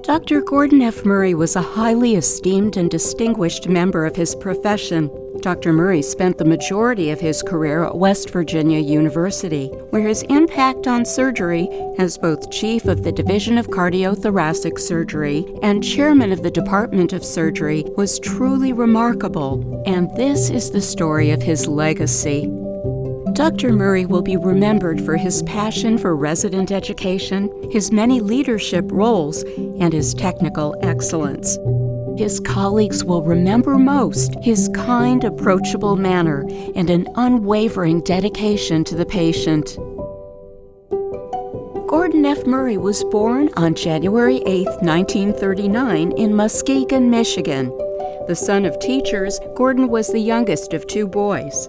Dr. Gordon F. Murray was a highly esteemed and distinguished member of his profession. Dr. Murray spent the majority of his career at West Virginia University, where his impact on surgery as both chief of the Division of Cardiothoracic Surgery and chairman of the Department of Surgery was truly remarkable. And this is the story of his legacy. Dr. Murray will be remembered for his passion for resident education, his many leadership roles, and his technical excellence. His colleagues will remember most his kind, approachable manner and an unwavering dedication to the patient. Gordon F. Murray was born on January 8, 1939, in Muskegon, Michigan. The son of teachers, Gordon was the youngest of two boys.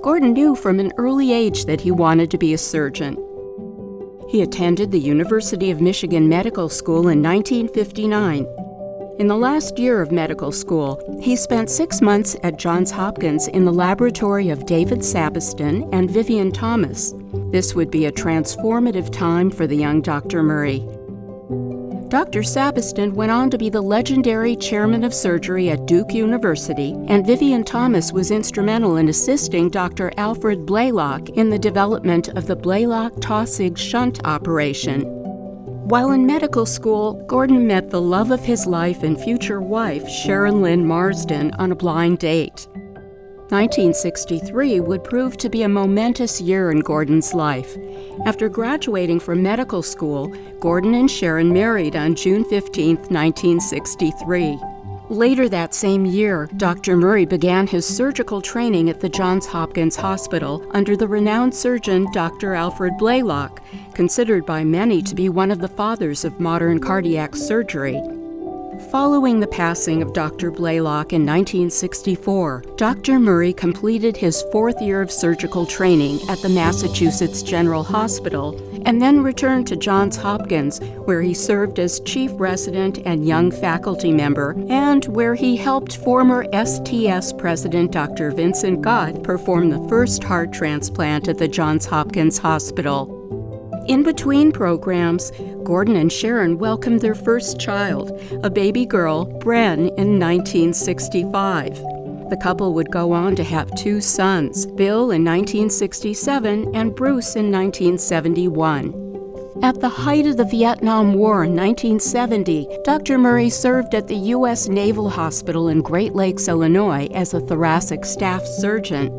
Gordon knew from an early age that he wanted to be a surgeon. He attended the University of Michigan Medical School in 1959. In the last year of medical school, he spent 6 months at Johns Hopkins in the laboratory of David Sabiston and Vivian Thomas. This would be a transformative time for the young Dr. Murray. Dr. Sabiston went on to be the legendary chairman of surgery at Duke University, and Vivian Thomas was instrumental in assisting Dr. Alfred Blalock in the development of the Blalock-Taussig shunt operation. While in medical school, Gordon met the love of his life and future wife, Sharon Lynn Marsden, on a blind date. 1963 would prove to be a momentous year in Gordon's life. After graduating from medical school, Gordon and Sharon married on June 15, 1963. Later that same year, Dr. Murray began his surgical training at the Johns Hopkins Hospital under the renowned surgeon Dr. Alfred Blalock, considered by many to be one of the fathers of modern cardiac surgery. Following the passing of Dr. Blalock in 1964, Dr. Murray completed his 4th year of surgical training at the Massachusetts General Hospital and then returned to Johns Hopkins, where he served as chief resident and young faculty member, and where he helped former STS president Dr. Vincent Gott perform the first heart transplant at the Johns Hopkins Hospital. In between programs, Gordon and Sharon welcomed their first child, a baby girl, Bren, in 1965. The couple would go on to have 2 sons, Bill in 1967 and Bruce in 1971. At the height of the Vietnam War in 1970, Dr. Murray served at the U.S. Naval Hospital in Great Lakes, Illinois, as a thoracic staff surgeon.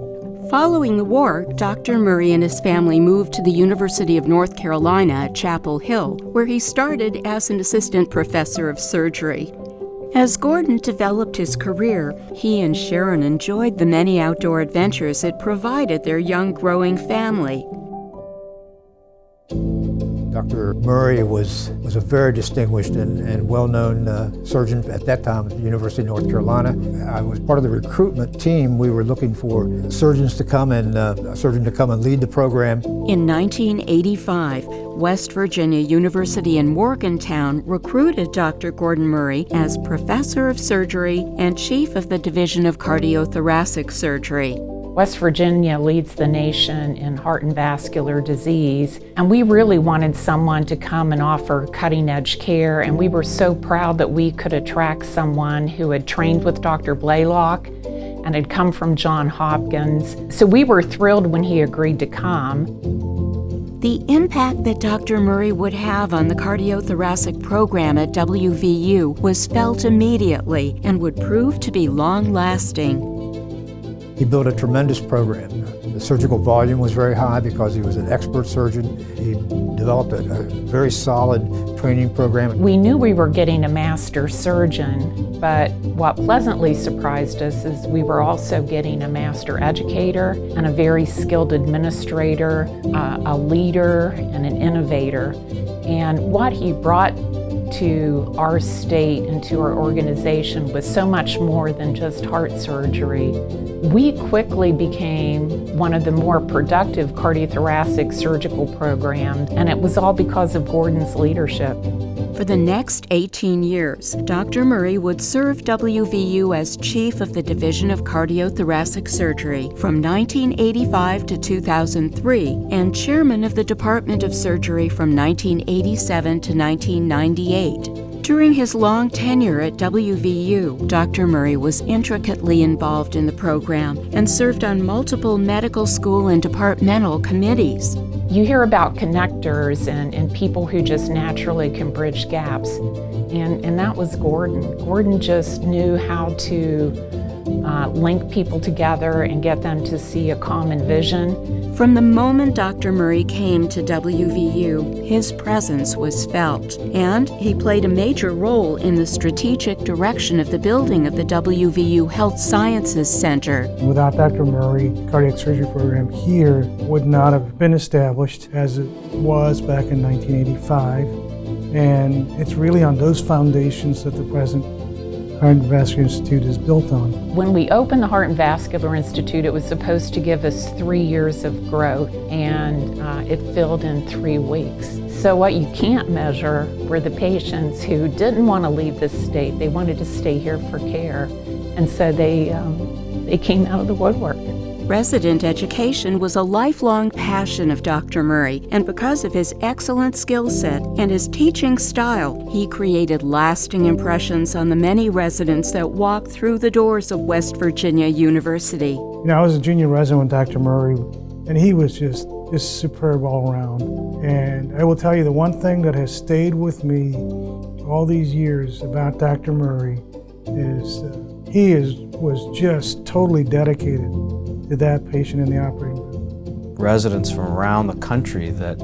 Following the war, Dr. Murray and his family moved to the University of North Carolina at Chapel Hill, where he started as an assistant professor of surgery. As Gordon developed his career, he and Sharon enjoyed the many outdoor adventures it provided their young, growing family. Dr. Murray was a very distinguished and well-known surgeon at that time at the University of North Carolina. I was part of the recruitment team. We were looking for surgeons to come and a surgeon to come and lead the program. In 1985, West Virginia University in Morgantown recruited Dr. Gordon Murray as professor of surgery and chief of the Division of Cardiothoracic Surgery. West Virginia leads the nation in heart and vascular disease, and we really wanted someone to come and offer cutting-edge care, and we were so proud that we could attract someone who had trained with Dr. Blalock and had come from Johns Hopkins. So we were thrilled when he agreed to come. The impact that Dr. Murray would have on the cardiothoracic program at WVU was felt immediately and would prove to be long-lasting. He built a tremendous program. The surgical volume was very high because he was an expert surgeon. He developed a very solid training program. We knew we were getting a master surgeon, but what pleasantly surprised us is we were also getting a master educator and a very skilled administrator, a leader, and an innovator. And what he brought to our state and to our organization was so much more than just heart surgery. We quickly became one of the more productive cardiothoracic surgical programs, and it was all because of Gordon's leadership. For the next 18 years, Dr. Murray would serve WVU as chief of the Division of Cardiothoracic Surgery from 1985 to 2003 and chairman of the Department of Surgery from 1987 to 1998. During his long tenure at WVU, Dr. Murray was intricately involved in the program and served on multiple medical school and departmental committees. You hear about connectors and people who just naturally can bridge gaps, and that was Gordon. Gordon just knew how to link people together and get them to see a common vision. From the moment Dr. Murray came to WVU, his presence was felt, and he played a major role in the strategic direction of the building of the WVU Health Sciences Center. Without Dr. Murray, the cardiac surgery program here would not have been established as it was back in 1985, and it's really on those foundations that the present Heart and Vascular Institute is built on. When we opened the Heart and Vascular Institute, it was supposed to give us 3 years of growth, and it filled in 3 weeks. So what you can't measure were the patients who didn't want to leave this state. They wanted to stay here for care, and so they came out of the woodwork. Resident education was a lifelong passion of Dr. Murray, and because of his excellent skill set and his teaching style, he created lasting impressions on the many residents that walked through the doors of West Virginia University. You know, I was a junior resident with Dr. Murray, and he was just superb all around. And I will tell you, the one thing that has stayed with me all these years about Dr. Murray is was just totally dedicated to that patient in the operating room. Residents from around the country that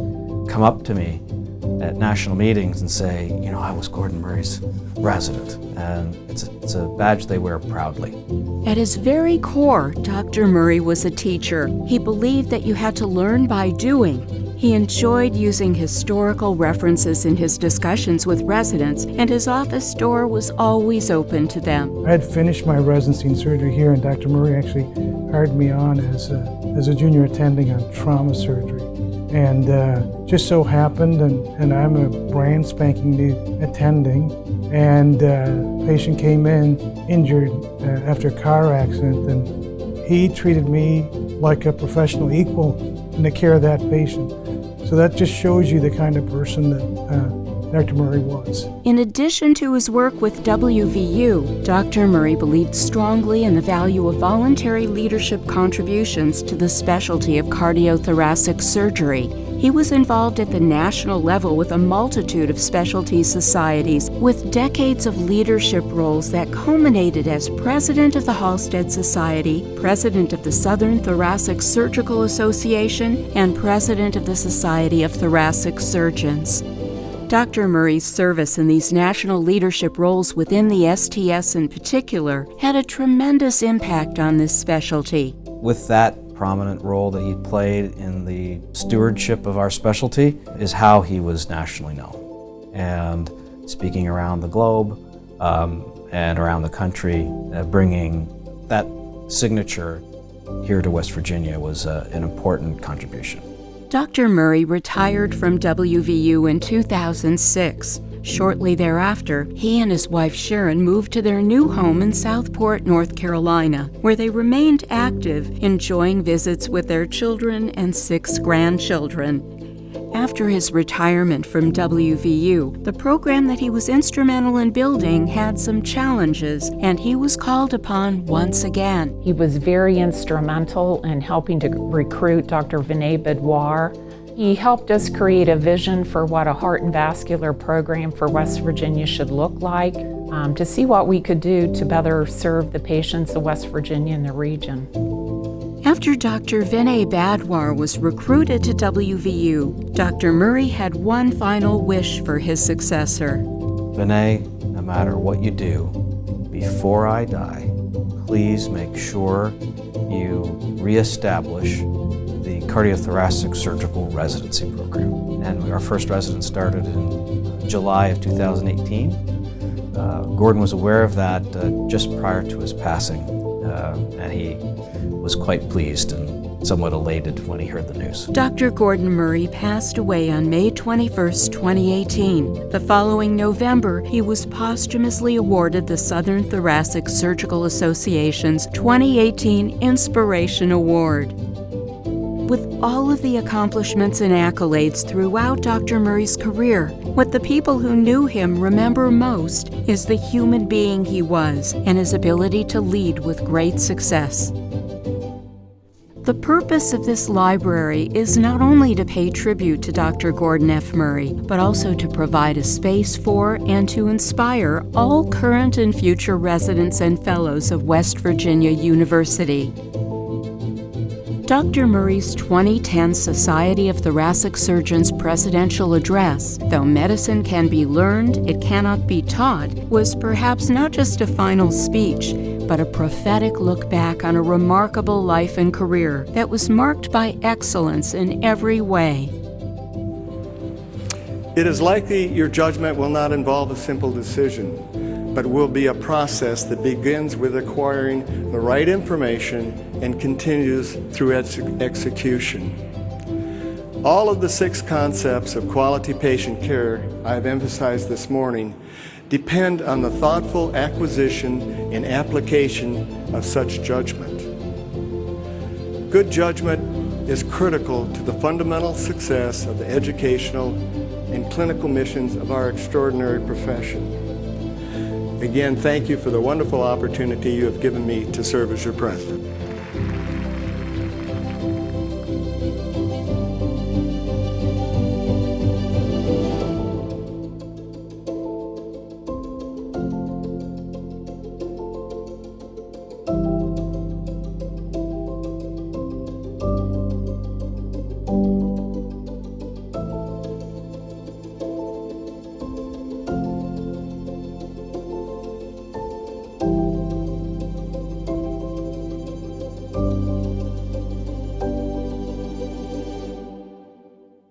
come up to me at national meetings and say, you know, I was Gordon Murray's resident, and it's a badge they wear proudly. At his very core, Dr. Murray was a teacher. He believed that you had to learn by doing. He enjoyed using historical references in his discussions with residents, and his office door was always open to them. I had finished my residency in surgery here, and Dr. Murray actually hired me on as a junior attending on trauma surgery. And just so happened, and I'm a brand spanking new attending, and a patient came in injured after a car accident, and he treated me like a professional equal in the care of that patient. So that just shows you the kind of person that Dr. Murray was. In addition to his work with WVU, Dr. Murray believed strongly in the value of voluntary leadership contributions to the specialty of cardiothoracic surgery. He was involved at the national level with a multitude of specialty societies, with decades of leadership roles that culminated as president of the Halsted Society, president of the Southern Thoracic Surgical Association, and president of the Society of Thoracic Surgeons. Dr. Murray's service in these national leadership roles within the STS in particular had a tremendous impact on this specialty. With that prominent role that he played in the stewardship of our specialty is how he was nationally known. And speaking around the globe and around the country, bringing that signature here to West Virginia was an important contribution. Dr. Murray retired from WVU in 2006. Shortly thereafter, he and his wife Sharon moved to their new home in Southport, North Carolina, where they remained active, enjoying visits with their children and 6 grandchildren. After his retirement from WVU, the program that he was instrumental in building had some challenges, and he was called upon once again. He was very instrumental in helping to recruit Dr. Vinay Bidwar. He helped us create a vision for what a heart and vascular program for West Virginia should look like, to see what we could do to better serve the patients of West Virginia and the region. After Dr. Vinay Bidwar was recruited to WVU, Dr. Murray had one final wish for his successor. Vinay, no matter what you do, before I die, please make sure you reestablish the cardiothoracic surgical residency program. And our first residence started in July of 2018. Gordon was aware of that just prior to his passing, and he was quite pleased and somewhat elated when he heard the news. Dr. Gordon Murray passed away on May 21, 2018. The following November, he was posthumously awarded the Southern Thoracic Surgical Association's 2018 Inspiration Award. With all of the accomplishments and accolades throughout Dr. Murray's career, what the people who knew him remember most is the human being he was and his ability to lead with great success. The purpose of this library is not only to pay tribute to Dr. Gordon F. Murray, but also to provide a space for and to inspire all current and future residents and fellows of West Virginia University. Dr. Murray's 2010 Society of Thoracic Surgeons presidential address, "Though medicine can be learned, it cannot be taught," was perhaps not just a final speech, but a prophetic look back on a remarkable life and career that was marked by excellence in every way. It is likely your judgment will not involve a simple decision, but will be a process that begins with acquiring the right information and continues through execution. All of the 6 concepts of quality patient care I have emphasized this morning depend on the thoughtful acquisition and application of such judgment. Good judgment is critical to the fundamental success of the educational and clinical missions of our extraordinary profession. Again, thank you for the wonderful opportunity you have given me to serve as your president.